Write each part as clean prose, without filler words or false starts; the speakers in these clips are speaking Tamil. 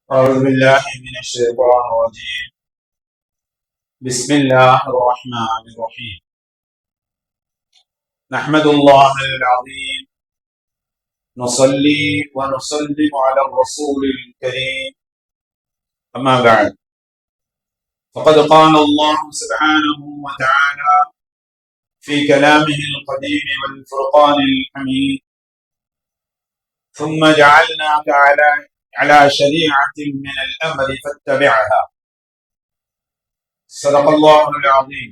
أعوذ بالله من الشيطان الرجيم. بسم الله الرحمن الرحيم. نحمد الله العظيم، نصلي ونسلم على الرسول الكريم، أما بعد، فقد قال الله سبحانه وتعالى في كلامه القديم والفرقان الحميد: ثم جعلناك على شريعة من الأمر فاتبعها. صدق الله العظيم.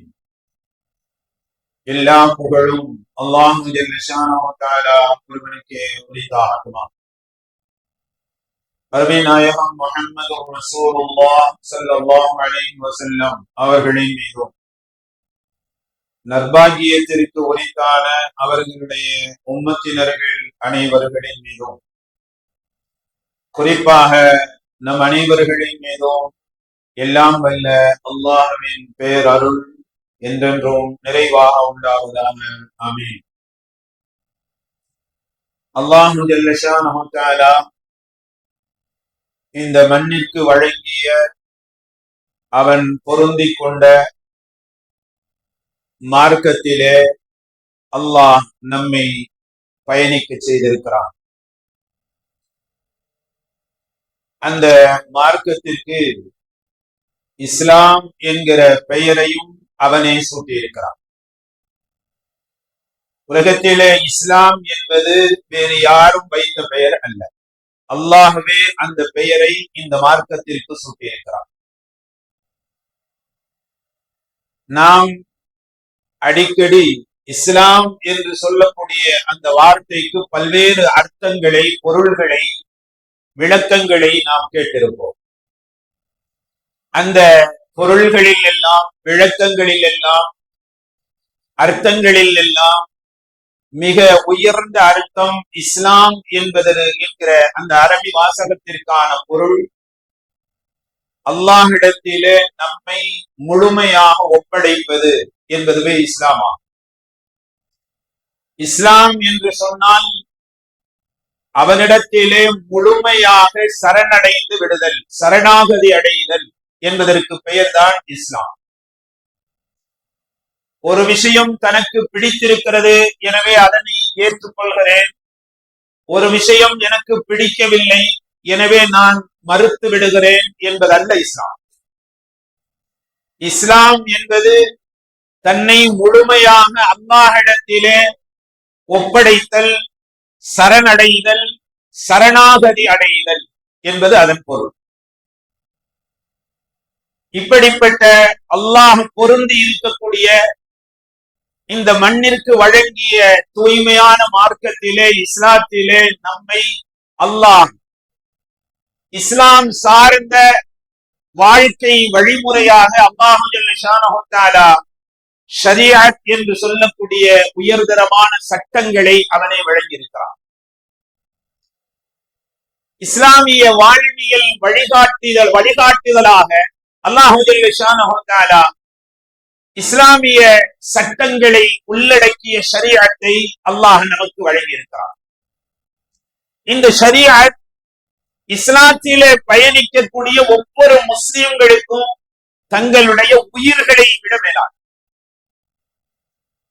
எல்லா புகழும் அல்லாஹ் ஜல்ல ஷானஹு தஆலா ஒருவனுக்கே உரித்தாகுமா. அருமை நாயகம் முஹம்மது ரசூலுல்லாஹ் ஸல்லல்லாஹு அலைஹி வஸல்லம் அவர்களின் மீதும், நற்பாகியத்திற்கு உரித்தான அவர்களுடைய உம்மத்தினர்கள் அனைவர்களின் மீதும், குறிப்பாக நம் அனைவர்களின் மீதும் எல்லாம் வல்ல அல்லாஹ்வின் பேரருள் என்றென்றும் நிறைவாக உண்டாவதாக. ஆமீன். அல்லாஹ் ஜல்ல ஷானஹு தஆலா இந்த மண்ணிற்கு வழங்கிய, அவன் பொருந்திக் கொண்ட மார்க்கத்திலே அல்லாஹ் நம்மை பயணிக்க செய்திருக்கிறான். அந்த மார்க்கத்திற்கு இஸ்லாம் என்கிற பெயரையும் அவனே சூட்டியிருக்கிறான். உலகத்திலே இஸ்லாம் என்பது வேறு யாரும் வைத்த பெயர் அல்ல, அல்லாஹ்வே அந்த பெயரை இந்த மார்க்கத்திற்கு சூட்டியிருக்கிறான். நாம் அடிக்கடி இஸ்லாம் என்று சொல்லக்கூடிய அந்த வார்த்தைக்கு பல்வேறு அர்த்தங்களை, பொருள்களை, விளக்கங்களை நாம் கேட்டிருப்போம். அந்த பொருள்களில் எல்லாம், விளக்கங்களில் எல்லாம், அர்த்தங்களில் எல்லாம் மிக உயர்ந்த அர்த்தம் இஸ்லாம் என்கிற அந்த அரபி வாசகத்திற்கான பொருள், அல்லாஹ்விடத்திலே நம்மை முழுமையாக ஒப்படைப்பது என்பதுவே இஸ்லாமா. இஸ்லாம் என்று சொன்னால் அவனிடத்திலே முழுமையாக சரணடைந்து விடுதல், சரணாகதி அடைதல் என்பதற்கு பெயர்தான் இஸ்லாம். ஒரு விஷயம் தனக்கு பிடித்திருக்கிறது, எனவே அதனை ஏற்றுக்கொள்கிறேன். ஒரு விஷயம் எனக்கு பிடிக்கவில்லை, எனவே நான் மறுத்து விடுகிறேன் என்பதல்ல இஸ்லாம். இஸ்லாம் என்பது தன்னை முழுமையாக அல்லாஹ்விடத்திலே ஒப்படைத்தல், சரணடைதல், சரணாகதி அடைதல் என்பது அதன் பொருள். இப்படிப்பட்ட அல்லாஹ் பொருந்தி இருக்கக்கூடிய இந்த மண்ணிற்கு வழங்கிய தூய்மையான மார்க்கத்திலே, இஸ்லாத்திலே நம்மை அல்லாஹ் இஸ்லாம் சார்ந்த வாழ்க்கை வழிமுறையாக அல்லாஹ் ஜல்ல ஷானஹு தஆலா ஷரீஅத் என்று சொல்லக்கூடிய உயர்தரமான சட்டங்களை அவனே வழங்கியிருக்கிறான். இஸ்லாமிய வாழ்வியல் வழிகாட்டுதலாக அல்லாஹ் ஜல்ல ஷானஹு தஆலா இஸ்லாமிய சட்டங்களை உள்ளடக்கிய ஷரீஅத்தை அல்லாஹ் நமக்கு வழங்கியிருக்கிறார். இந்த ஷரீஅத் இஸ்லாத்திலே பயணிக்கக்கூடிய ஒவ்வொரு முஸ்லிம்களுக்கும் தங்களுடைய உயிர்களை விட மேலான.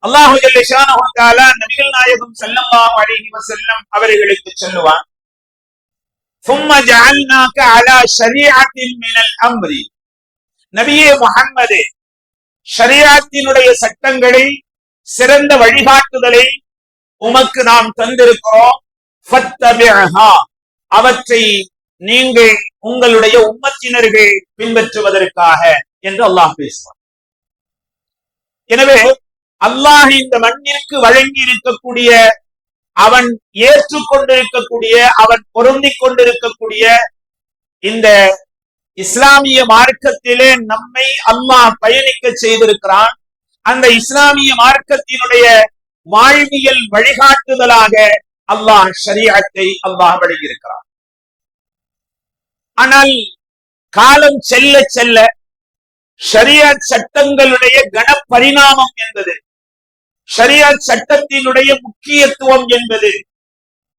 அல்லாஹ் ஜல்ல ஷானஹு தஆலா நபிகள் நாயகம் ஸல்லல்லாஹு அலைஹி வஸல்லம் அவர்களுக்கு சொல்லுவான்: ثم جعلناك على شريعة من الأمر. நபியே முஹம்மதே, ஷரீஅத்தினுடைய சட்டங்களை, சிறந்த வழிகாட்டுதலை உமக்கு நாம் தந்திருக்கிறோம். ஃபத்தபிஅஹா, அவற்றை நீங்கள் உங்களுடைய உம்மத்தினர்கள் பின்பற்றுவதற்காக என்று அல்லாஹ் பேசுவார். எனவே அல்லாஹ் இந்த மண்ணிற்கு வழங்கி இருக்கக்கூடிய, அவன் ஏற்றுக்கொண்டிருக்கக்கூடிய, அவன் பொருந்திக் கொண்டிருக்கக்கூடிய இந்த இஸ்லாமிய மார்க்கத்திலே நம்மை அல்லாஹ் பயணிக்க செய்திருக்கிறான். அந்த இஸ்லாமிய மார்க்கத்தினுடைய வாழ்வியல் வழிகாட்டுதலாக அல்லாஹ் ஷரீஅத்தை அல்லாஹ் வழங்கியிருக்கிறான். ஆனால் காலம் செல்ல செல்ல ஷரீஅத் சட்டங்களுடைய கனப்பரிணாமம் என்பது, ஷரீஅத் சட்டத்தினுடைய முக்கியத்துவம் என்பது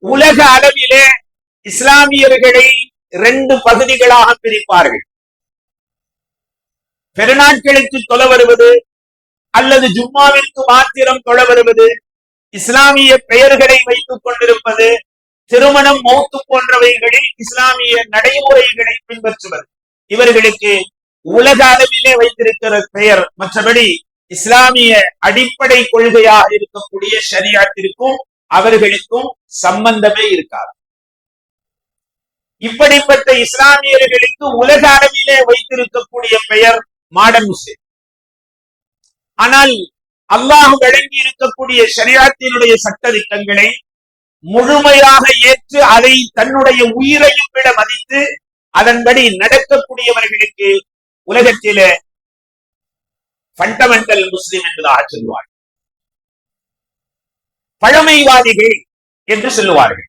உலக அளவிலே இஸ்லாமியர்களை 2 பகுதிகளாக பிரிப்பார்கள். பெருநாட்களுக்கு தொழ வருவது அல்லது ஜும்மாவிற்கு மாத்திரம் தொழ வருவது, இஸ்லாமிய பெயர்களை வைத்துக் கொண்டிருப்பது, திருமணம், மௌத்து போன்றவைகளில் இஸ்லாமிய நடைமுறைகளை பின்பற்றுவது, இவர்களுக்கு உலக அளவிலே வைத்திருக்கிற பெயர். மற்றபடி இஸ்லாமிய அடிப்படை கொள்கையாக இருக்கக்கூடிய ஷரியாத்திற்கும் அவர்களுக்கும் சம்பந்தமே இருக்காது. இப்படிப்பட்ட இஸ்லாமியர்களுக்கு உலக அளவிலே வைத்திருக்கக்கூடிய பெயர் மாடர்ன் முஸ்லிம். ஆனால் அல்லாஹ் வழங்கி இருக்கக்கூடிய ஷரியாத்தினுடைய சட்ட திட்டங்களை முழுமையாக ஏற்று அதை தன்னுடைய உயிரையும் விட மதித்து அதன்படி நடக்கக்கூடியவர்களுக்கு உலகத்திலே ஃபண்டமெண்டல் முஸ்லிம் என்பதாக சொல்லுவார்கள். பழமைவாதிகள் என்று சொல்லுவார்கள்.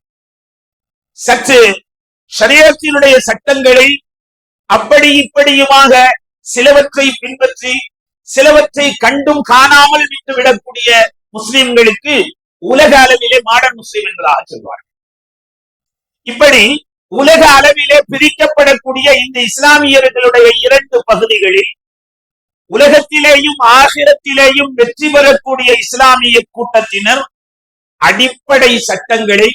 சற்று ஷரியத்தினுடைய சட்டங்களை அப்படி இப்படியுமாக சிலவற்றை பின்பற்றி சிலவற்றை கண்டும் காணாமல் விட்டுவிடக்கூடிய முஸ்லிம்களுக்கு உலக அளவிலே மாடர்ன் முஸ்லிம் என்பதாக சொல்வார்கள். இப்படி உலக அளவிலே பிரிக்கப்படக்கூடிய இந்த இஸ்லாமியர்களுடைய 2 பகுதிகளில் உலகத்திலேயும் ஆகிரத்திலேயும் வெற்றி பெறக்கூடிய இஸ்லாமிய கூட்டத்தினர் அடிப்படை சட்டங்களை,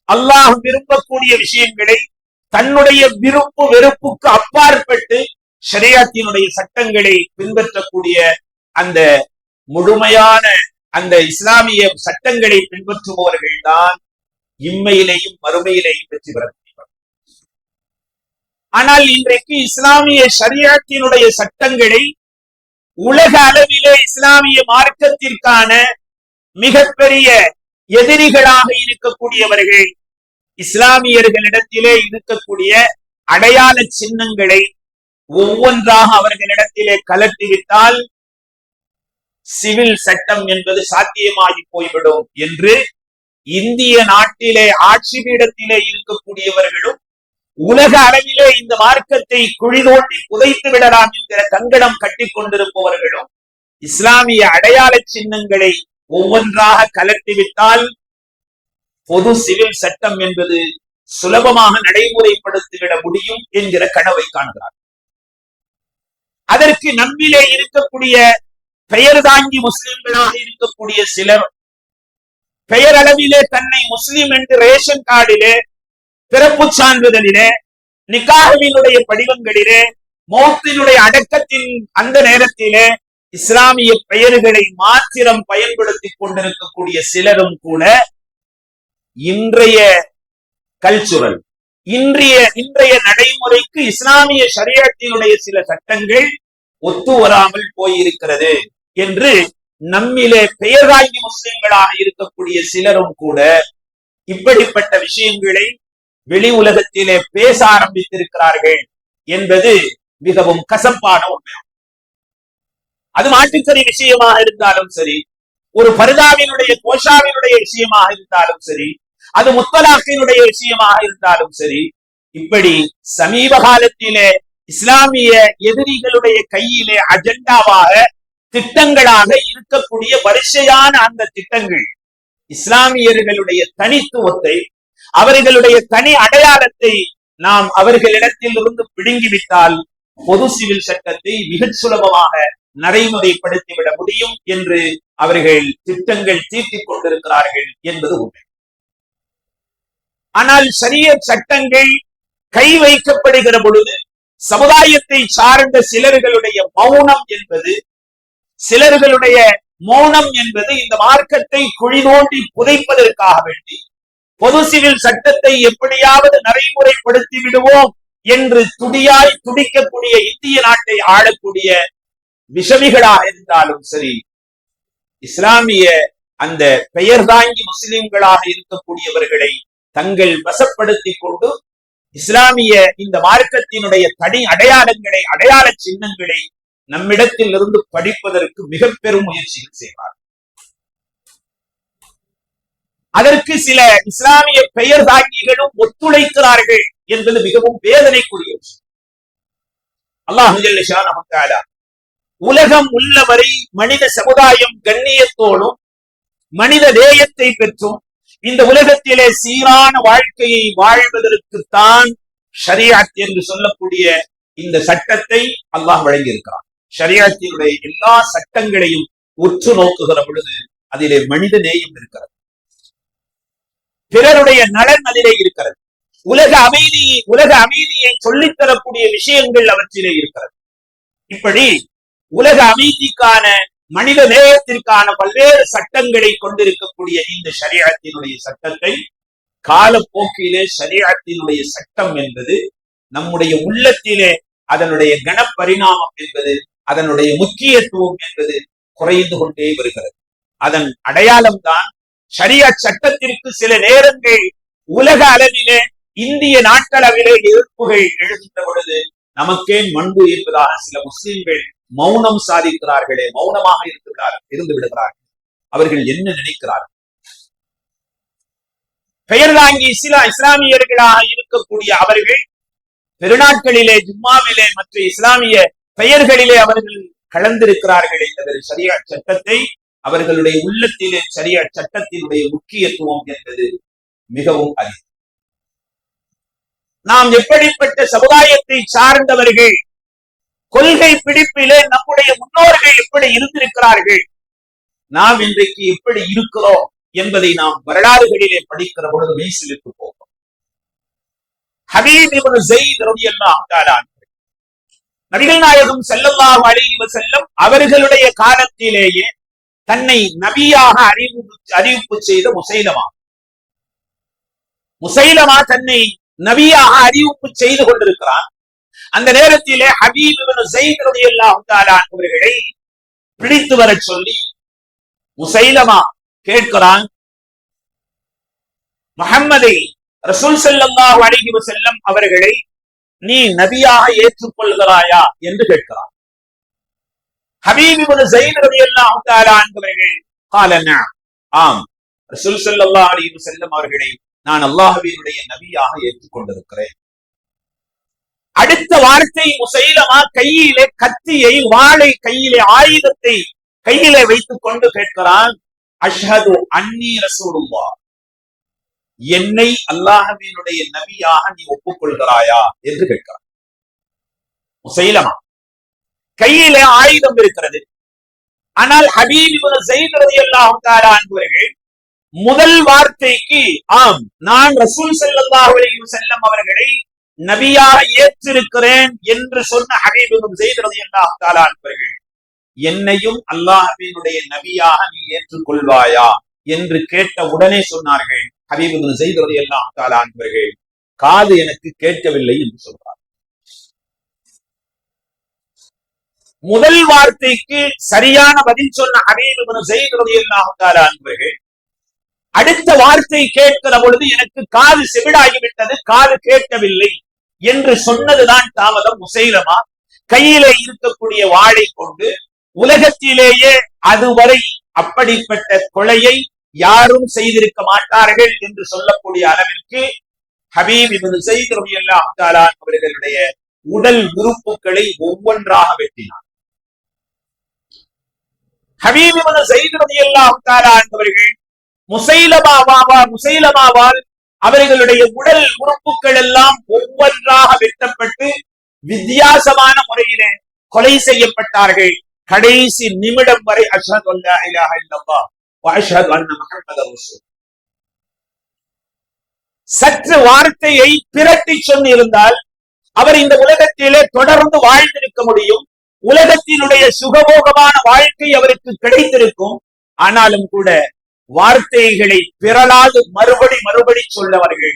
அல்லாஹ் விரும்பக்கூடிய விஷயங்களை தன்னுடைய விருப்பு வெறுப்புக்கு அப்பாற்பட்டு ஷரியத்தினுடைய சட்டங்களை பின்பற்றக்கூடிய அந்த முழுமையான அந்த இஸ்லாமிய சட்டங்களை பின்பற்றுபவர்கள் தான் இம்மையிலேயும் மறுமையிலேயும் வெற்றி பெற முடியும். ஆனால் இன்றைக்கு இஸ்லாமிய ஷரியத்தினுடைய சட்டங்களை உலக அளவிலே இஸ்லாமிய மார்க்கத்திற்கான மிகப்பெரிய எதிரிகளாக இருக்கக்கூடியவர்கள் இஸ்லாமியர்களிடத்திலே இருக்கக்கூடிய அடையாள சின்னங்களை ஒவ்வொன்றாக அவர்களிடத்திலே கலட்டிவிட்டால் சிவில் சட்டம் என்பது சாத்தியமாகி போய்விடும் என்று இந்திய நாட்டிலே ஆட்சி பீடத்திலே இருக்கக்கூடியவர்களும் உலக அளவிலே இந்த மார்க்கத்தை குழி தோண்டி புதைத்து விடலாம் என்கிற கங்கணம் கட்டி கொண்டிருப்பவர்களும் இஸ்லாமிய அடையாள சின்னங்களை ஒவ்வொன்றாக கலட்டிவிட்டால் பொது சிவில் சட்டம் என்பது சுலபமாக நடைமுறைப்படுத்திவிட முடியும் என்கிற கனவை காண்கிறார். அதற்கு நம்மிலே இருக்கக்கூடிய பெயர் தாங்கி முஸ்லிம்களாக இருக்கக்கூடிய சிலர் பெயரளவிலே தன்னை முஸ்லிம் என்று ரேஷன் கார்டிலே, பிறப்பு சான்றிதழிலே, நிக்காஹினுடைய படிவங்களிலே, மௌத்தினுடைய அடக்கத்தின் அந்த நேரத்திலே இஸ்லாமிய பெயர்களை மாத்திரம் பயன்படுத்திக் கொண்டிருக்கக்கூடிய சிலரும் கூட இன்றைய கல்ச்சுரல், இன்றைய நடைமுறைக்கு இஸ்லாமிய ஷரியத்தினுடைய சில சட்டங்கள் ஒத்து வராமல் போயிருக்கிறது என்று நம்மிலே பெயர் தாங்கி முஸ்லிம்களாக இருக்கக்கூடிய சிலரும் கூட இப்படிப்பட்ட விஷயங்களை வெளி உலகத்திலே பேச ஆரம்பித்திருக்கிறார்கள் என்பது மிகவும் கசப்பான உண்மை. அது மாட்டுக்கறி விஷயமாக இருந்தாலும் சரி, ஒரு பர்தாவினுடைய கோஷாவினுடைய விஷயமாக இருந்தாலும் சரி, அது முத்தலாக்கினுடைய விஷயமாக இருந்தாலும் சரி, இப்படி சமீப காலத்திலே இஸ்லாமிய எதிரிகளுடைய கையிலே அஜெண்டாவாக திட்டங்களாக இருக்கக்கூடிய வரிசையான அந்த திட்டங்கள் இஸ்லாமியர்களுடைய தனித்துவத்தை, அவர்களுடைய தனி அடையாளத்தை நாம் அவர்களிடத்தில் இருந்து பிடுங்கிவிட்டால் பொது சிவில் சட்டத்தை மிக சுலபமாக நடைமுறைப்படுத்திவிட முடியும் என்று அவர்கள் திட்டங்கள் தீட்டிக் கொண்டிருக்கிறார்கள் என்பது உண்மை. ஆனால் ஷரியத் சட்டங்கள் கை வைக்கப்படுகிற பொழுது சமுதாயத்தை சார்ந்த சிலர்களுடைய மௌனம் என்பது இந்த மார்க்கத்தை குழி தோண்டி புதைப்பதற்காக வேண்டி பொது சிவில் சட்டத்தை எப்படியாவது நடைமுறைப்படுத்தி விடுவோம் என்று துடிக்கக்கூடிய இந்திய நாட்டை ஆளக்கூடிய விஷமிகளாக இருந்தாலும் சரி, இஸ்லாமிய அந்த பெயர் தாங்கி முஸ்லிம்களாக இருக்கக்கூடியவர்களை தங்கள் வசப்படுத்திக் கொண்டு இஸ்லாமிய இந்த மார்க்கத்தினுடைய தனி அடையாளங்களை, அடையாள சின்னங்களை நம்மிடத்தில் இருந்து படிப்பதற்கு மிக பெரும் முயற்சிகள் செய்வார். அதற்கு சில இஸ்லாமிய பெயர் தாங்கிகளும் ஒத்துழைக்கிறார்கள் என்பது மிகவும் வேதனைக்குரிய விஷயம். அல்லாஹ் ஜல்ல ஷானஹு தஆலா உலகம் உள்ளவரை மனித சமுதாயம் கண்ணியத்தோடும் மனித நேயத்தை பெற்றும் இந்த உலகத்திலே சீரான வாழ்க்கையை வாழ்வதற்குத்தான் ஷரியத் என்று சொல்லக்கூடிய இந்த சட்டத்தை அல்லாஹ் வழங்கி இருக்கிறான். ஷரியத்தினுடைய எல்லா சட்டங்களையும் உற்று நோக்குகிற பொழுது அதிலே மனித நேயம் இருக்கிறது, பிறருடைய நலன் அதிலே இருக்கிறது, உலக அமைதியை சொல்லித்தரக்கூடிய விஷயங்கள் அவற்றிலே இருக்கிறது. இப்படி உலக அமைதிக்கான மனித நேயத்திற்கான பல்வேறு சட்டங்களை கொண்டிருக்கக்கூடிய இந்த ஷரியத்தினுடைய சட்டத்தை காலப்போக்கிலே ஷரியத்தினுடைய சட்டம் என்பது நம்முடைய உள்ளத்திலே அதனுடைய கணப்பரிணாமம் என்பது, அதனுடைய முக்கியத்துவம் என்பது குறைந்து கொண்டே வருகிறது. அதன் அடையாளம் தான் ஷரியத் சட்டத்திற்கு சில நேரங்கள் உலக அளவிலே இந்திய நாட்டளவிலே எதிர்ப்புகள் எழுகின்ற பொழுது நமக்கே மண்பு என்பதாக சில முஸ்லிம்கள் மௌனம் சாதிக்கிறார்களே, மௌனமாக இருந்து விடுகிறார்கள். அவர்கள் என்ன நினைக்கிறார்கள்? பெயர் தாங்கி இஸ்லாமியர்களாக இருக்கக்கூடிய அவர்கள் பெருநாட்களிலே, ஜும்மாவிலே, மற்ற இஸ்லாமிய பெயர்களிலே அவர்கள் கலந்திருக்கிறார்களே தவிர ஷரியத் சட்டத்தை அவர்களுடைய உள்ளத்திலே ஷரியத் சட்டத்தினுடைய முக்கியத்துவம் என்பது மிகவும் அதிகம். நாம் எப்படிப்பட்ட சமுதாயத்தை சார்ந்தவர்கள், கொள்கை பிடிப்பிலே நம்முடைய முன்னோர்கள் எப்படி இருந்திருக்கிறார்கள், நாம் இன்றைக்கு எப்படி இருக்கிறோம் என்பதை நாம் வரலாறுகளிலே படிக்கிற பொழுது மெய்சிலிட்டு போகும். ஹபீப் இப்னு ஸைத் ரலியல்லாஹு தஆலா நபிகள் நாயகம் ஸல்லல்லாஹு அலைஹி வஸல்லம் அவர்களுடைய காலத்திலேயே தன்னை நபியாக அறிவிப்பு செய்த முசைலமா தன்னை நபியாக அறிவிப்பு செய்து கொண்டிருக்கிறார். அந்த நேரத்திலே ஹபீப் இப்னு ஸைத் ரலியல்லாஹு தஆலா அவர்களை பிடித்து வர சொல்லி முசைலமா கேட்கிறான், முஹம்மதை ரசூல் ஸல்லல்லாஹு அலைஹி வஸல்லம் அவர்களை நீ நபியாக ஏற்றுக்கொள்கிறாயா என்று கேட்கிறார். ஹபீப் இப்னு ஸைத் ரலியல்லாஹு தஆலா அவர்கள் قال نعم, ஆம், ரசூல் ஸல்லல்லாஹு அலைஹி வஸல்லம் அவர்களை நான் அல்லாஹ்வினுடைய நபியாக ஏற்றுக்கொண்டிருக்கிறேன். அடுத்த வார்த்தை முசைலமா கையிலே கத்தியை, வாளை கையிலே, ஆயுதத்தை கையிலே வைத்துக் கொண்டு கேட்கிறான், அஷ்ஹது அன்னி ரசூலுல்லாஹ், என்னை அல்லாஹ்வினுடைய நபியாக நீ ஒப்புக்கொள்கிறாயா என்று கேட்கிறான். முசைலமா கையிலே ஆயுதம் இருக்கிறது. ஆனால் ஹபீப் இப்னு ஸைத் ரலியல்லாஹு தஆலா அவர்கள் முதல் வார்த்தைக்கு ஆம், நான் ரசூல் ஸல்லல்லாஹு அலைஹி வஸல்லம் அவர்களை நபியாக ஏற்றிருக்கிறேன் என்று சொன்ன ஹபீப் இப்னு ஸைத் ரலியல்லாஹு தஆலா அவர்கள் என்னையும் அல்லாஹ்வினுடைய நபியாக நீ ஏற்றுக்கொள்வாயா என்று கேட்ட உடனே சொன்னார்கள் ஹபீப் இப்னு ஸைத் ரலியல்லாஹு தஆலா அவர்கள், காது எனக்கு கேட்கவில்லை என்று சொல்றார். முதல் வார்த்தைக்கு சரியான பதில் சொன்ன ஹபீப் இப்னு ஸைத் ரலியல்லாஹு தஆலா அவர்கள் அடுத்த வார்த்தை கேட்கிற பொழுது எனக்கு காது செவிடாகிவிட்டது, காது கேட்கவில்லை என்று சொன்னதுதான் தாமதம். முசைலமா கையிலே இருக்கக்கூடிய வாளை கொண்டு உலகத்திலேயே அதுவரை அப்படிப்பட்ட கொலையை யாரும் செய்திருக்க மாட்டார்கள் என்று சொல்லக்கூடிய அளவிற்கு ஹபீப் இப்னு ஸைத் ரலியல்லாஹு தஆலா அவர்களுடைய உடல் உறுப்புகளை ஒவ்வொன்றாக வெட்டினார். ஹபீப் இப்னு ஸைத் ரலியல்லாஹு தஆலா அவர்கள் முசைலமாவால் அவர்களுடைய உடல் உறுப்புகள் எல்லாம் ஒவ்வொன்றாக வெட்டப்பட்டு வித்தியாசமான முறையிலே கொலை செய்யப்பட்டார்கள். கடைசி நிமிடம் வரை அஷ்ஹது அல்லா இலாஹா இல்லல்லாஹ் வ அஷ்ஹது அன்ன முஹம்மதர் ரசூல். சற்று வார்த்தையை பிரட்டி சொன்னிருந்தால் அவர் இந்த உலகத்திலே தொடர்ந்து வாழ்ந்திருக்க முடியும், உலகத்தினுடைய சுகபோகமான வாழ்க்கை அவருக்கு கிடைத்திருக்கும். ஆனாலும் கூட வார்த்தைகளை பிறலாது மறுபடி சொல்லவர்கள்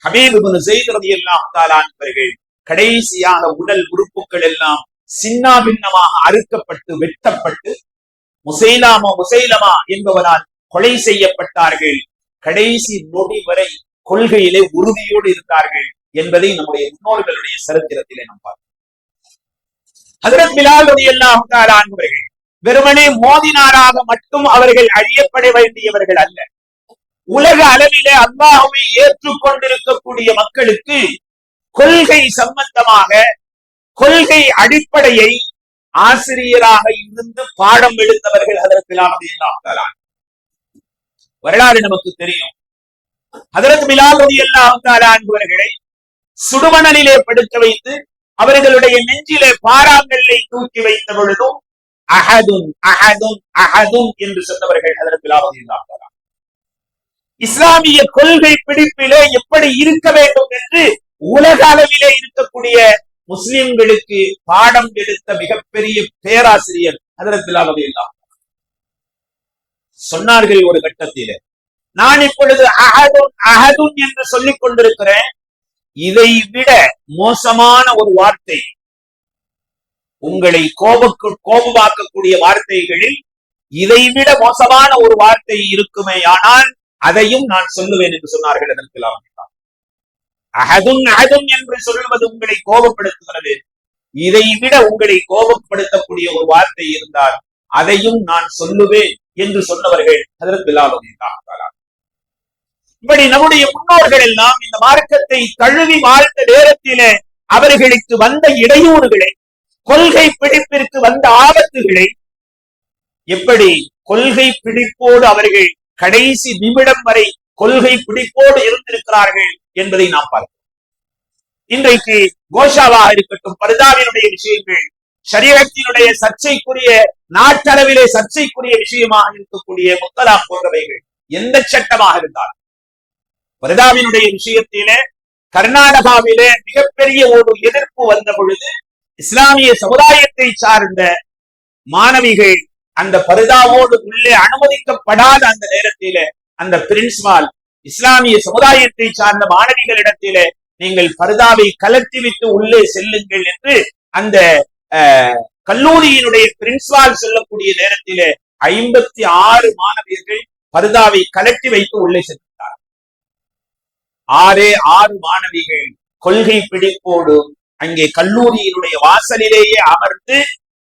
ஹபீப் இப்னு ஸைத் ரலியல்லாஹு தஆலா அவர்கள் கடைசியாக உடல் உறுப்புகள் எல்லாம் சின்னாபின்னமாக அறுக்கப்பட்டு வெட்டப்பட்டு முசைலமா என்பவனால் கொலை செய்யப்பட்டார்கள். கடைசி நொடி வரை கொள்கையிலே உறுதியோடு இருந்தார்கள் என்பதை நம்முடைய முன்னோர்களுடைய சரித்திரத்திலே நாம் பார்க்கிறோம். ஹஜ்ரத் பிலால் ரலியல்லாஹு தஆலா அவர்கள் வெறுமனே மோதினாராக மட்டும் அவர்கள் அழியப்பட வேண்டியவர்கள் அல்ல. உலக அளவிலே அல்லாஹ்வை ஏற்றுக்கொண்டிருக்கக்கூடிய மக்களுக்கு கொள்கை சம்பந்தமாக கொள்கை அடிப்படையை ஆசிரியராக இருந்து பாடம் எடுத்தவர்கள் ஹஜ்ரத் பிலால் ரலியல்லாஹு தஆலா. வரலாறு நமக்கு தெரியும். ஹஜ்ரத் பிலால் ரலியல்லாஹு தஆலா அவர்களை சுடுமணலிலே படுக்க வைத்து அவர்களுடைய நெஞ்சிலே பாறாங்கல்லை தூக்கி வைத்த பொழுதும் அஹதுன் அஹதுன் அஹதுன் என்று சொன்னவர்கள் ஹஜ்ரத் பிலால் ரலியல்லாஹு அன்ஹு. இஸ்லாமிய கொள்கை பிடிப்பிலே எப்படி இருக்க வேண்டும் என்று உலக அளவிலே இருக்கக்கூடிய முஸ்லிம்களுக்கு பாடம் எடுத்த மிகப்பெரிய பேராசிரியர் ஹஜ்ரத் பிலால் ரலியல்லாஹு அன்ஹு சொன்னார்கள் ஒரு கட்டத்திலே, நான் இப்பொழுது அஹதுன் அஹதுன் என்று சொல்லிக் கொண்டிருக்கிறேன், இதை விட மோசமான ஒரு வார்த்தை, உங்களை கோபமாக்கக்கூடிய வார்த்தைகளில் இதைவிட மோசமான ஒரு வார்த்தை இருக்குமே, ஆனால் அதையும் நான் சொல்லுவேன் என்று சொன்னார்கள். அதற்கெல்லாம் அஹதுன் அஹதுன் என்று சொல்வது உங்களை கோபப்படுத்துகிறது, இதை விட உங்களை கோபப்படுத்தக்கூடிய ஒரு வார்த்தை இருந்தால் அதையும் நான் சொல்லுவேன் என்று சொன்னவர்கள் ஹஜ்ரத் பிலால் ரலியல்லாஹு அன்ஹு. இப்படி நம்முடைய முன்னோர்கள் எல்லாம் இந்த மார்க்கத்தை தழுவி வாழ்ந்த நேரத்திலே அவர்களுக்கு வந்த இடையூறுகளை, கொள்கை பிடிப்பிற்கு வந்த ஆபத்துகளை, எப்படி கொள்கை பிடிப்போடு அவர்கள் கடைசி நிமிடம் வரை கொள்கை பிடிப்போடு இருந்திருக்கிறார்கள் என்பதை நாம் பார்க்கிறோம். இன்றைக்கு கோஷாவாக இருக்கட்டும், பர்தாவினுடைய விஷயங்கள், ஷரியத்தினுடைய சர்ச்சைக்குரிய, நாட்டளவிலே சர்ச்சைக்குரிய விஷயமாக இருக்கக்கூடிய முத்தலாக் போன்றவைகள், எந்த சட்டமாக இருந்தாலும் பர்தாவினுடைய விஷயத்திலே கர்நாடகாவிலே மிகப்பெரிய ஒரு எதிர்ப்பு வந்த பொழுது இஸ்லாமிய சமுதாயத்தை சார்ந்த மாணவிகள் அந்த பர்தாவோடு உள்ளே அனுமதிக்கப்படாத அந்த நேரத்திலே அந்த பிரின்சிபால் இஸ்லாமிய சமுதாயத்தை சார்ந்த மாணவிகளிடத்திலே நீங்கள் பர்தாவை கலட்டிவிட்டு உள்ளே செல்லுங்கள் என்று அந்த கல்லூரியினுடைய பிரின்சிபால் சொல்லக்கூடிய நேரத்திலே 56 மாணவியர்கள் பர்தாவை கலட்டி வைத்து உள்ளே சென்றார். 6 மாணவிகள் கொள்கை பிடிப்போடு அங்கே கல்லூரியினுடைய வாசலிலேயே அமர்ந்து,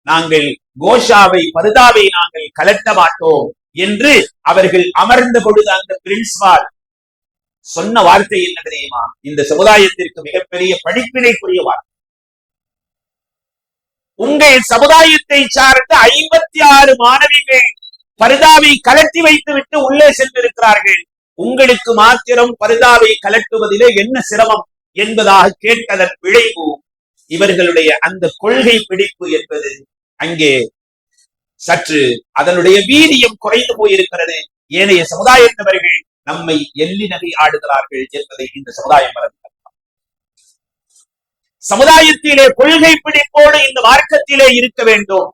நாங்கள் கோஷாவை பர்தாவை நாங்கள் கலட்ட மாட்டோம் என்று அவர்கள் அமர்ந்த பொழுது அந்த பிரின்சிபால் சொன்ன வார்த்தை என்ன தெரியுமா? இந்த சமுதாயத்திற்கு மிகப்பெரிய படிப்பினைக்குரிய வார்த்தை. உங்கள் சமுதாயத்தை சார்ந்த 56 மாணவிகள் பர்தாவை கலட்டி வைத்து விட்டு உள்ளே சென்றிருக்கிறார்கள், உங்களுக்கு மாத்திரம் பர்தாவை கலட்டுவதிலே என்ன சிரமம் என்பதாக கேட்டதன் விளைவு இவர்களுடைய அந்த கொள்கை பிடிப்பு என்பது அங்கே சற்று அதனுடைய வீரியம் குறைந்து போயிருக்கிறது. ஏனைய சமுதாயத்தவர்கள் நம்மை எள்ளி நகை ஆடுகிறார்கள் என்பதை இந்த சமுதாயம் மறந்து, சமுதாயத்திலே கொள்கை பிடிப்போடு இந்த மார்க்கத்திலே இருக்க வேண்டும்.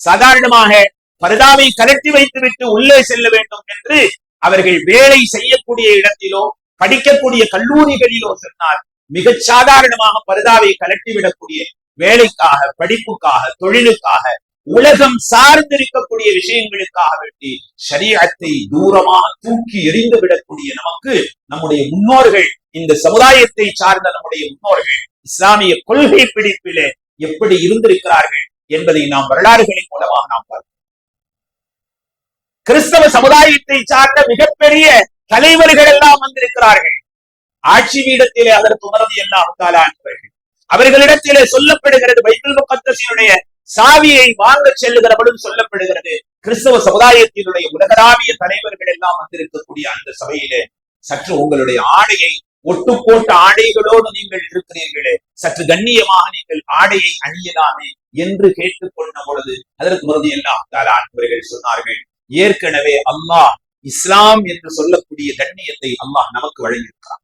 சாதாரணமாக பர்தாவை கலட்டி வைத்துவிட்டு உள்ளே செல்ல வேண்டும் என்று அவர்கள் வேலை செய்யக்கூடிய இடத்திலோ படிக்கக்கூடிய கல்லூரிகளிலோ சொன்னால் மிகச் சாதாரணமாக பர்தாவை கலட்டிவிடக்கூடிய, வேலைக்காக, படிப்புக்காக, தொழிலுக்காக, உலகம் சார்ந்திருக்கக்கூடிய விஷயங்களுக்காக வேண்டி ஷரியத்தை தூரமாக தூக்கி எறிந்து விடக்கூடிய நமக்கு நம்முடைய முன்னோர்கள், இந்த சமுதாயத்தை சார்ந்த நம்முடைய முன்னோர்கள் இஸ்லாமிய கொள்கை பிடிப்பிலே எப்படி இருந்திருக்கிறார்கள் என்பதை நாம் வரலாறுகளின் மூலமாக நாம் பார்க்கிறோம். கிறிஸ்தவ சமுதாயத்தை சார்ந்த மிகப்பெரிய தலைவர்கள் எல்லாம் வந்திருக்கிறார்கள். ஆட்சி வீடத்திலே அதற்கு உணர்வு எல்லாம் அவர்களிடத்திலே சொல்லப்படுகிறது, பைபிள் முகத்தஸினுடைய சாவியை வாங்க செல்லுகிற பொழுது சொல்லப்படுகிறது, கிறிஸ்தவ சமுதாயத்தினுடைய உலகளாவிய தலைவர்கள் எல்லாம் வந்திருக்கக்கூடிய அந்த சபையிலே சற்று உங்களுடைய ஆடையை, ஒட்டு போட்ட ஆடைகளோடு நீங்கள் இருக்கிறீர்களே, சற்று கண்ணியமாக நீங்கள் ஆடையை அணியலாமே என்று கேட்டுக்கொண்ட பொழுது அதற்கு உணர்வு எல்லாம் அவர்கள் சொன்னார்கள், ஏற்கனவே அல்லாஹ் இஸ்லாம் என்று சொல்லக்கூடிய கண்ணியத்தை அல்லாஹ் நமக்கு வழங்கியிருக்கிறார்,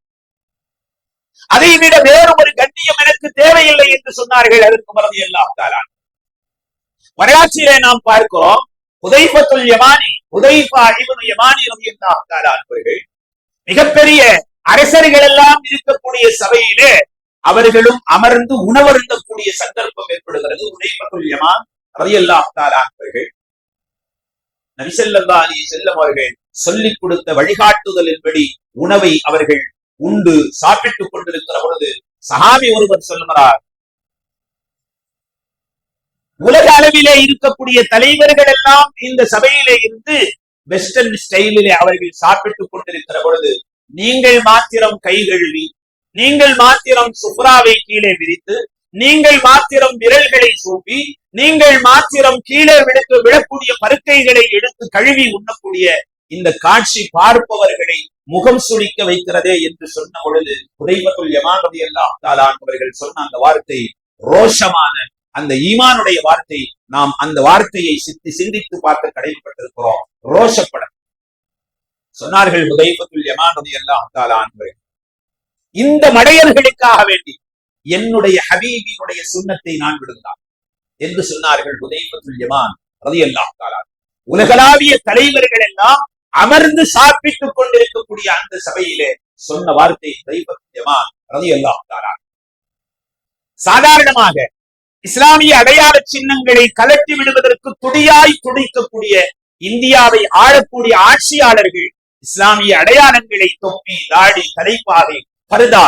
அதை விட வேறு ஒரு கண்ணியம் எனக்கு தேவையில்லை என்று சொன்னார்கள். அதற்கு உணர்வு எல்லாம் வரலாற்றிலே நாம் பார்க்கிறோம், ஹுதைஃபத்துல் யமானி, ஹுதைஃபா இப்னு யமானி ரலியல்லாஹு தஆலா அவர்கள் மிகப்பெரிய அரசர்கள் எல்லாம் இருக்கக்கூடிய சபையிலே அவர்களும் அமர்ந்து உணவருந்தக்கூடிய சந்தர்ப்பம் ஏற்படுகிறது. ஹுதைஃபத்துல் யமான் ரலியல்லாஹு தஆலா அவர்கள் நபி ஸல்லல்லாஹு அலைஹி வஸல்லம் அவர்கள் சொல்லிக் கொடுத்த வழிகாட்டுதலின்படி உணவை அவர்கள் உண்டு சாப்பிட்டுக் கொண்டிருக்கிற பொழுது சஹாபி ஒருவர் சொல்லுகிறார், உலக அளவிலே இருக்கக்கூடிய தலைவர்கள் எல்லாம் இந்த சபையிலே இருந்து வெஸ்டர்ன் ஸ்டைலிலே அவர்கள் சாப்பிட்டுக் கொண்டிருக்கிற பொழுது நீங்கள் மாத்திரம் கை கழுவி, நீங்கள் மாத்திரம் சுப்ராவை கீழே விரித்து, நீங்கள் மாத்திரம் விரல்களை சூப்பி, நீங்கள் மாத்திரம் கீழே விடக்கூடிய பருக்கைகளை எடுத்து கழுவி உண்ணக்கூடிய இந்த காட்சி பார்ப்பவர்களை முகம் சுளிக்க வைக்கிறதே என்று சொன்ன பொழுது ஹுதைபத்துல் யமான் ரலியல்லாஹு தஆலா அவர்கள் சொன்ன அந்த வார்த்தை ரோஷமான அந்த ஈமானுடைய வார்த்தை. நாம் அந்த வார்த்தையை சிந்தித்து பார்த்து கடைபிடித்திருக்கிறோம். ரோஷப்பட சொன்னார்கள் ஹுதைபத்துல் யமான் ரலியல்லாஹு தஆலா அவர்கள், இந்த மடையர்களுக்காக வேண்டி என்னுடைய ஹபீபினுடைய சுன்னத்தை நான் விடுகிறான் என்று சொன்னார்கள் ஹுதைபத்துல் யமான் ரலியல்லாஹு தஆலா. உலகளாவிய தலைவர்கள் எல்லாம் அமர்ந்து சாப்பிட்டுக் கொண்டிருக்கக்கூடிய அந்த சபையிலே சொன்ன வார்த்தை ஹுதைபத்துல் யமான் ரலியல்லாஹு தஆலா. சாதாரணமாக இஸ்லாமிய அடையாள சின்னங்களை கலட்டி விடுவதற்கு துடியாய் துடிக்கக்கூடிய இந்தியாவை ஆளக்கூடிய ஆட்சியாளர்கள் இஸ்லாமிய அடையாளங்களை தொப்பி, தாடி, தலைப்பாகை, பர்தா,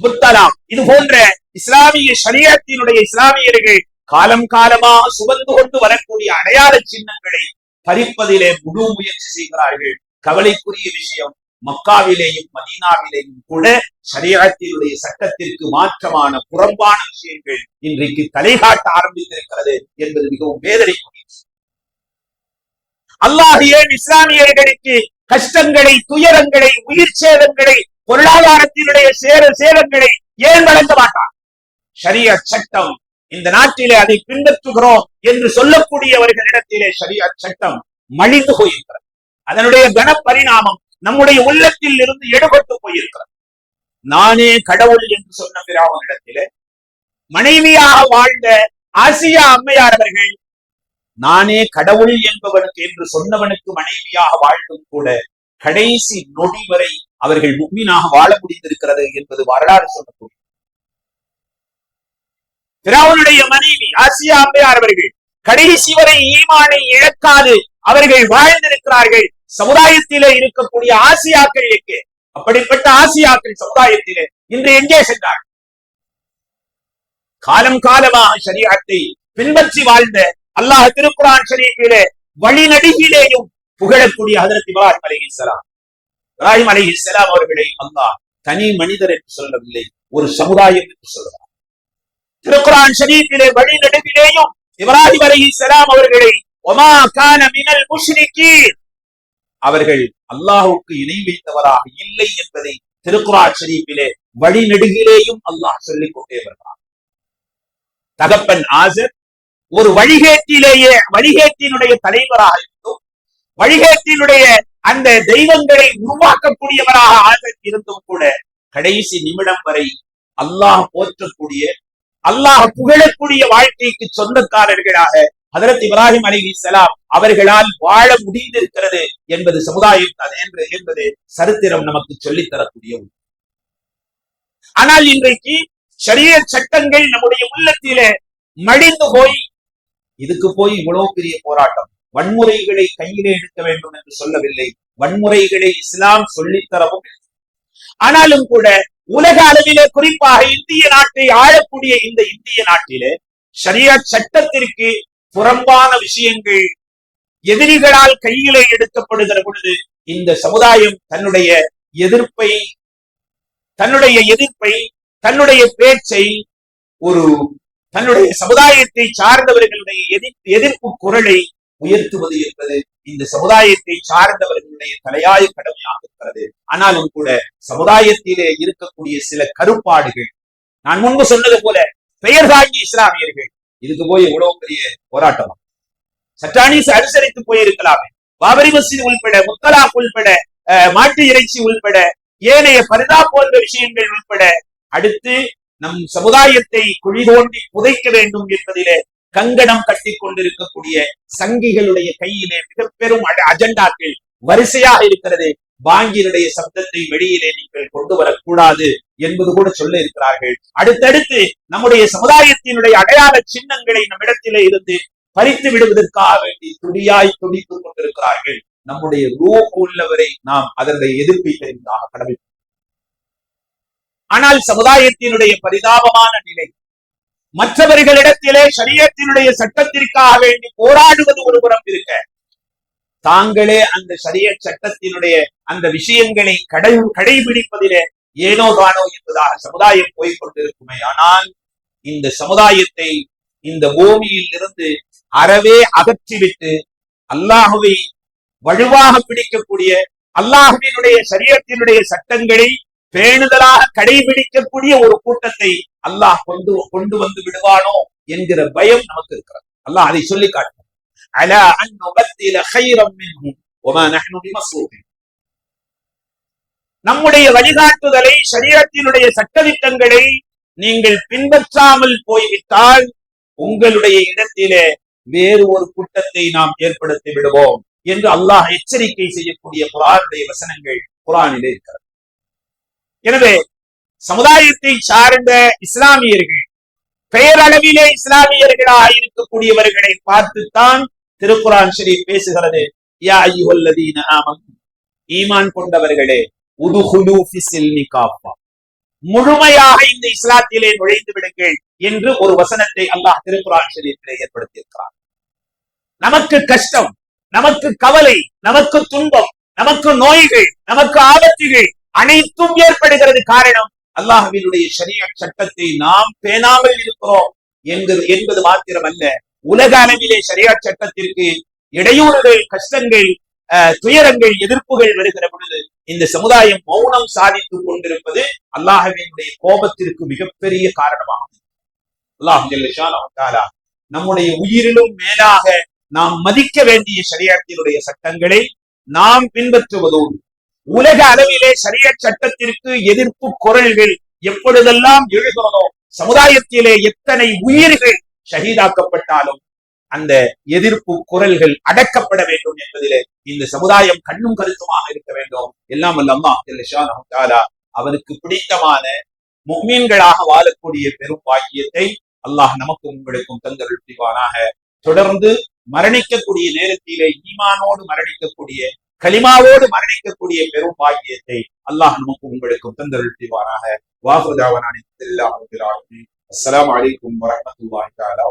முத்தலாம் இது போன்ற இஸ்லாமிய ஷரியத்தினுடைய இஸ்லாமியர்கள் காலம் காலமாக சுமந்து கொண்டு வரக்கூடிய அடையாள சின்னங்களை பறிப்பதிலே முழு முயற்சி செய்கிறார்கள். கவலைக்குரிய விஷயம், மக்காவிலேயும் மதீனாவிலேயும் கூட ஷரியத்தினுடைய சட்டத்திற்கு மாற்றமான புறம்பான விஷயங்கள் இன்றைக்கு தலைகாட்ட ஆரம்பித்திருக்கிறது என்பது மிகவும் வேதனைக்குரிய. அல்லாஹ் ஏன் இஸ்லாமியர்களுக்கு கஷ்டங்களை, துயரங்களை, உயிர் சேதங்களை, பொருளாதாரத்தினுடைய சேதங்களை ஏன் வழங்க மாட்டார்? ஷரியத் சட்டம் இந்த நாட்டிலே அதை பின்பற்றுகிறோம் என்று சொல்லக்கூடியவர்களிடத்திலே ஷரியத் சட்டம் மலிந்து போயிருக்கிறது. அதனுடைய கனப்பரிணாமம் நம்முடைய உள்ளத்தில் இருந்து எடுபட்டு போயிருக்கிறது. நானே கடவுள் என்று சொன்ன பிறவனிடத்திலே மனைவியாக வாழ்ந்த ஆசியா அம்மையார் அவர்கள் நானே கடவுள் என்பவனுக்கு என்று சொன்னவனுக்கு மனைவியாக வாழ்ந்தும் கூட கடைசி நொடி வரை அவர்கள் முக்மீனாக வாழ முடிந்திருக்கிறது என்பது வரலாறு சொல்லக்கூடிய. பிறவனுடைய மனைவி ஆசியா அம்மையார் அவர்கள் கடைசி வரை ஈமானை இழக்காது அவர்கள் வாழ்ந்திருக்கிறார்கள். சமுதாயத்திலே இருக்கக்கூடிய ஆசியாக்கள் எங்கே? அப்படிப்பட்ட ஆசியாக்கள் சமுதாயத்திலே இன்று எங்கே சென்றார்? காலம் காலமாக ஷரியத்தை பின்பற்றி வாழ்ந்த அல்லாஹ் திருக்குர்ஆன் ஷரீஃபிலே வழிநடிகிலேயும் புகழக்கூடிய ஹஜ்ரத் இப்ராஹிம் அலைஹிஸ்ஸலாம். இப்ராஹிம் அலைஹிஸ்ஸலாம் அவர்களை அல்லாஹ் தனி மனிதர் என்று சொல்லவில்லை, ஒரு சமுதாயம் என்று சொல்கிறார். திருக்குர்ஆன் ஷரீஃபிலே வழிநடிகிலேயும் இப்ராஹிம் அலைஹிஸ்ஸலாம் அவர்களை வமா கான மினல் முஷ்ரிகீன், அவர்கள் அல்லாஹ்வுக்கு இணை வைத்தவராக இல்லை என்பதை திருக்குர்ஆன் ஷரீஃபிலே வழிநெடுகிலேயும் அல்லாஹ் சொல்லிக் கொண்டே வருகிறார். தகப்பன் ஆசர் ஒரு வழிகேட்டினுடைய தலைவராக இருந்தும், வழிகேட்டினுடைய அந்த தெய்வங்களை உருவாக்கக்கூடியவராக ஆசர் இருந்தும் கூட கடைசி நிமிடம் வரை அல்லாஹ் போற்றக்கூடிய, அல்லாஹ் புகழக்கூடிய வாழ்க்கைக்கு சொந்தக்காரர்களாக ஹஜ்ரத் இப்ராஹிம் அலைஹிஸ்ஸலாம் அவர்களால் வாழ முடிந்திருக்கிறது என்பது சமுதாயம் என்பது சரித்திரம் நமக்கு சொல்லித் தரக்கூடிய. ஆனால் இன்றைக்கு ஷரியத் சட்டங்கள் நம்முடைய உள்ளத்திலே மடிந்து போய், இதுக்கு போய் இவ்வளவு பெரிய போராட்டம். வன்முறைகளை கையிலே எடுக்க வேண்டும் என்று சொல்லவில்லை, வன்முறைகளை இஸ்லாம் சொல்லித்தரவும். ஆனாலும் கூட உலக அளவிலே, குறிப்பாக இந்திய நாட்டை ஆளக்கூடிய இந்த இந்திய நாட்டிலே ஷரியத் சட்டத்திற்கு புறம்பான விஷயங்கள் எதிரிகளால் கையிலே எடுக்கப்படுகிற பொழுது இந்த சமுதாயம் தன்னுடைய எதிர்ப்பை, தன்னுடைய பேச்சை, தன்னுடைய சமுதாயத்தை சார்ந்தவர்களுடைய எதிர்ப்பு குரலை உயர்த்துவது என்பது இந்த சமுதாயத்தை சார்ந்தவர்களுடைய தலையாய கடமையாக இருக்கிறது. ஆனாலும் கூட சமுதாயத்திலே இருக்கக்கூடிய சில கருப்பாடுகள், நான் முன்பு சொன்னது போல பெயர் தாங்கி இஸ்லாமியர்கள், இதுக்கு போய் எவ்வளவு பெரிய போராட்டம். சட்டானீஸ் அனுசரித்து போயிருக்கலாமே. பாபரி மஸ்ஜித் உள்பட, முத்தலாக் உள்பட, மாட்டு இறைச்சி உள்பட, ஏனைய பர்தா போன்ற விஷயங்கள் உள்பட அடுத்து நம் சமுதாயத்தை குழி தோண்டி புதைக்க வேண்டும் என்பதிலே கங்கணம் கட்டி கொண்டிருக்கக்கூடிய சங்கிகளுடைய கையிலே மிக பெரும் அஜெண்டாக்கள் வரிசையாக இருக்கிறது. பாங்கினுடைய சப்தத்தை வெளியிலே நீங்கள் கொண்டு வரக்கூடாது என்பது கூட சொல்ல இருக்கிறார்கள். அடுத்தடுத்து நம்முடைய சமுதாயத்தினுடைய அடையாள சின்னங்களை நம்மிடத்திலே இருந்து பறித்து விடுவதற்காக வேண்டி துடியாய் துடித்துக் கொண்டிருக்கிறார்கள். நம்முடைய ரூஹ் உள்ளவரை நாம் அதனுடைய எதிர்ப்பை தெரிந்ததாக கடமை. ஆனால் சமுதாயத்தினுடைய பரிதாபமான நிலை, மற்றவர்களிடத்திலே ஷரியத்தினுடைய சட்டத்திற்காக வேண்டி போராடுவது ஒரு புறம் இருக்க, தாங்களே அந்த ஷரியத் சட்டத்தினுடைய அந்த விஷயங்களை கடைபிடிப்பதிலே ஏனோ தானோ என்பதாக சமுதாயம் போய்கொண்டிருக்குமே. ஆனால் இந்த சமுதாயத்தை இந்த பூமியில் இருந்து அறவே அகற்றிவிட்டு அல்லாஹுவை வலுவாக பிடிக்கக்கூடிய, அல்லாஹ்வினுடைய ஷரியத்தினுடைய சட்டங்களை பேணுதலாக கடைபிடிக்கக்கூடிய ஒரு கூட்டத்தை அல்லாஹ் கொண்டு வந்து விடுவானோ என்கிற பயம் நமக்கு இருக்கிறது. அல்லாஹ் அதை சொல்லி காட்டுறான். அலா அன் நுபத்தில கைரம் மின்ஹும் வமா நஹ்னு பிமஸ்ரூபின். நம்முடைய வழிகாட்டுதலை, ஷரியத்தினுடைய சட்டதிட்டங்களை நீங்கள் பின்பற்றாமல் போய்விட்டால் உங்களுடைய இடத்திலே வேறு ஒரு கூட்டத்தை நாம் ஏற்படுத்தி விடுவோம் என்று அல்லாஹ் எச்சரிக்கை செய்யக்கூடிய குர்ஆனுடைய வசனங்கள் குர்ஆனிலே இருக்கிறது. எனவே சமுதாயத்தை சார்ந்த இஸ்லாமியர்கள், பெயரளவிலே இஸ்லாமியர்களாக இருக்கக்கூடியவர்களை பார்த்துத்தான் திருக்குர்ஆன் ஷரீஃப் பேசுகிறது. யா அய்யுஹல்லதீன ஆமனூ, ஈமான் கொண்டவர்களே, உதுகுலூ ஃபிஸ்ஸில்மி காஃபா, முழுமையாக இந்த இஸ்லாத்திலே நுழைந்து விடுங்கள் என்று ஒரு வசனத்தை அல்லாஹ் திருக்குர்ஆன் ஷரீஃபிலே ஏற்படுத்தியிருக்கிறார். நமக்கு கஷ்டம், நமக்கு கவலை, நமக்கு துன்பம், நமக்கு நோய்கள், நமக்கு ஆபத்துகள் அனைத்தும் ஏற்படுகிறது. காரணம், அல்லாஹ்வினுடைய ஷரியத் சட்டத்தை நாம் பேணாமல் இருக்கிறோம் என்பது மாத்திரமல்ல, உலக அளவிலே ஷரியத் சட்டத்திற்கு இடையூறுகள், கஷ்டங்கள், துயரங்கள், எதிர்ப்புகள் வருகிற பொழுது இந்த சமுதாயம் மௌனம் சாதித்துக் கொண்டிருப்பது அல்லாஹ்வினுடைய கோபத்திற்கு மிகப்பெரிய காரணமாகும். அல்லாஹ் ஜல்ல ஷானஹு தஆலா நம்முடைய உயிரிலும் மேலாக நாம் மதிக்க வேண்டிய ஷரியத்தினுடைய சட்டங்களை நாம் பின்பற்றுவதோடு, உலக அளவிலே ஷரியத் சட்டத்திற்கு எதிர்ப்பு குரல்கள் எப்பொழுதெல்லாம் எழுகிறதோ, சமுதாயத்திலே எத்தனை உயிர்கள் ஷஹீதாக்கப்பட்டாலும் அந்த எதிர்ப்பு குரல்கள் அடக்கப்பட வேண்டும் என்பதிலே இந்த சமுதாயம் கண்ணும் கருத்துமாக இருக்க வேண்டும். எல்லாம் வல்ல அல்லாஹ் ஜல்ல ஷானஹு தஆலா அவனுக்கு பிடித்தமான முஃமின்களாக வாழக்கூடிய பெரும் பாக்கியத்தை அல்லாஹ் நமக்கும் உங்களுக்கும் தந்தருள் புரிவானாக. தொடர்ந்து மரணிக்கக்கூடிய நேரத்திலே ஈமானோடு மரணிக்கக்கூடிய, கலிமாவோடு மரணிக்கக்கூடிய பெரும் பாக்கியத்தை அல்லாஹ் நமக்கும் உங்களுக்கும் தந்தருள் புரிவானாக. வாஹிரு தஅவானா அல்ஹம்துலில்லாஹி ரப்பில் ஆலமீன். அஸ்ஸலாமு அலைக்கும் வரஹ்மத்துல்லாஹி தஆலா.